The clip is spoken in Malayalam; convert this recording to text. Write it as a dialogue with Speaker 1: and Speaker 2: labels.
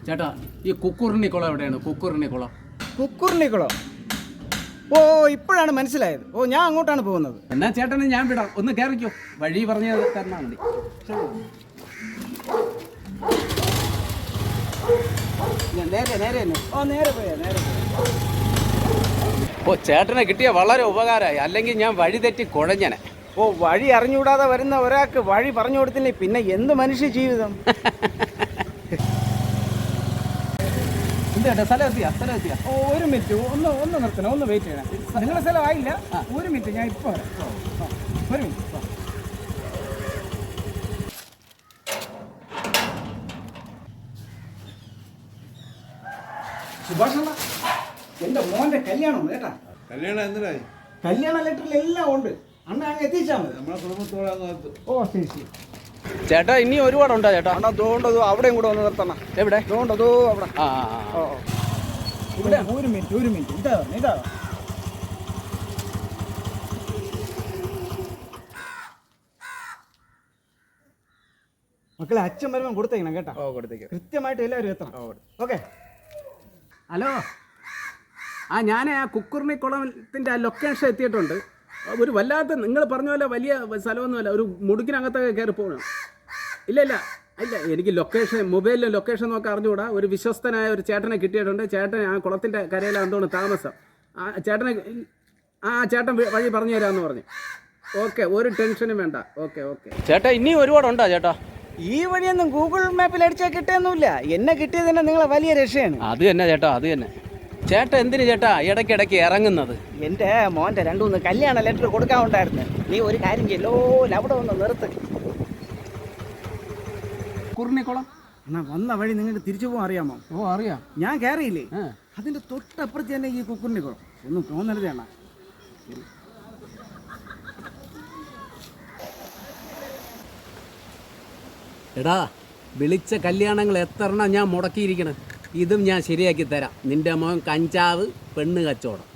Speaker 1: ചേട്ടാ ഈ കുക്കുറിനിക്കുളം എവിടെയാണ്? കുക്കുറിനിക്കുളം.
Speaker 2: കുക്കുറിനിക്കുളം? ഓ, ഇപ്പോഴാണ് മനസ്സിലായത്. ഓ, ഞാൻ അങ്ങോട്ടാണ് പോകുന്നത്.
Speaker 1: എന്നാ ചേട്ടനെ ഞാൻ വിടാം, ഒന്ന് കയറിക്കോ, വഴി പറഞ്ഞു തന്നാൽ മതി.
Speaker 2: നേരെ നേരെ തന്നെ. ഓ, നേരെ പോയാ നേരെ പോയാ.
Speaker 1: ഓ, ചേട്ടനെ കിട്ടിയ വളരെ ഉപകാരമായി, അല്ലെങ്കിൽ ഞാൻ വഴി തെറ്റി കുഴഞ്ഞനെ.
Speaker 2: ഓ, വഴി അറിഞ്ഞുകൂടാതെ വരുന്ന ഒരാൾക്ക് വഴി പറഞ്ഞു കൊടുത്തില്ലേ പിന്നെ എന്ത് മനുഷ്യ ജീവിതം.
Speaker 1: എന്താ സ്ഥലം എത്തിയാ?
Speaker 2: ഓ, ഒരു മിനിറ്റ്, ഒന്ന് നിർത്തണം, ഒന്ന് വെയിറ്റ് ചെയ്യണം. നിങ്ങളുടെ സ്ഥലം ആയില്ല. ഒരു മിനിറ്റ്, ഞാൻ ഇപ്പോൾ വരാം. ഒരു മിനിറ്റ്. സുഭാഷണ്ണ, എൻ്റെ മോൻ്റെ കല്യാണം കേട്ടാ.
Speaker 3: കല്യാണം എന്തിനായി?
Speaker 2: കല്യാണ ലെറ്ററിൽ എല്ലാം ഉണ്ട്. അണ്ണ അങ്ങ് എത്തിച്ചാൽ മതി.
Speaker 3: നമ്മളെ കുടുംബത്തോടെ.
Speaker 2: ഓ, ശരി ശരി.
Speaker 1: ചേട്ടാ ഇനി ഒരുപാടുണ്ടോ ചേട്ടാ?
Speaker 2: അണ്ണാ തോണ്ടതോ അവിടെയും കൂടെ ഒന്ന് നിർത്തണം.
Speaker 1: എവിടെ?
Speaker 2: തോണ്ടതോ അവിടെ.
Speaker 1: ഓ
Speaker 2: ഇവിടെ ഒരു മിനിറ്റ് ഇതാ. മക്കളെ, അച്ഛൻ വരുമ്പോൾ കൊടുത്തേക്കണം കേട്ടോ.
Speaker 3: ഓ, കൊടുത്തേക്ക്.
Speaker 2: കൃത്യമായിട്ട് എല്ലാവരും എത്തണം. ഓക്കെ.
Speaker 1: ഹലോ, ഞാൻ ആ കുക്കുറിനിക്കുളത്തിൻ്റെ ആ ലൊക്കേഷൻ എത്തിയിട്ടുണ്ട്. ഒരു വല്ലാത്ത, നിങ്ങൾ പറഞ്ഞ പോലെ വലിയ സ്ഥലമൊന്നുമല്ല, ഒരു മുടുക്കിനകത്തൊക്കെ കയറി പോകണം. ഇല്ല എനിക്ക് മൊബൈലിൽ ലൊക്കേഷൻ നോക്കാൻ അറിഞ്ഞുകൂടാ. ഒരു വിശ്വസ്തനായ ഒരു ചേട്ടനെ കിട്ടിയിട്ടുണ്ട്. ചേട്ടൻ ആ കുളത്തിൻ്റെ കരയിലാണെന്ന് താമസം. ചേട്ടൻ വഴി പറഞ്ഞു തരാമെന്ന് പറഞ്ഞു. ഓക്കെ, ഒരു ടെൻഷനും വേണ്ട. ഓക്കെ ചേട്ടാ, ഇനിയും ഒരുപാടുണ്ടോ ചേട്ടാ?
Speaker 2: ഈ വഴിയൊന്നും ഗൂഗിൾ മാപ്പിൽ അടിച്ചാൽ കിട്ടുന്നില്ല. എന്നെ കിട്ടിയത് തന്നെ നിങ്ങളെ വലിയ രക്ഷയാണ്.
Speaker 1: അത് തന്നെ ചേട്ടാ, അത് തന്നെ. ചേട്ടാ എന്തിനു ചേട്ടാ ഇടയ്ക്കിടയ്ക്ക് ഇറങ്ങുന്നത്?
Speaker 2: എൻ്റെ മോൻ്റെ 2-3 കല്യാണ ലെറ്റർ കൊടുക്കാനുണ്ടായിരുന്നു. നീ ഒരു കാര്യം ചെയ്യല്ലോ, അവിടെ ഒന്ന് നിർത്ത്.
Speaker 1: കുറിനിക്കുളം
Speaker 2: എന്നാ വന്ന വഴി നിങ്ങൾക്ക് തിരിച്ചു പോകാൻ അറിയാമോ?
Speaker 1: ഓ, അറിയാം.
Speaker 2: ഞാൻ കയറിയില്ലേ, അതിൻ്റെ തൊട്ടപ്പുറത്ത് തന്നെ ഈ കുക്കുറിനിക്കുളം. ഒന്നും തോന്നരുത് അണ്ണാ.
Speaker 1: എടാ, വിളിച്ച കല്യാണങ്ങൾ എത്രണ്ണം ഞാൻ മുടക്കിയിരിക്കണം. ഇതും ഞാൻ ശരിയാക്കി തരാം. നിന്റെ മോൻ കഞ്ചാവ്, പെണ്ണ് കച്ചവടം.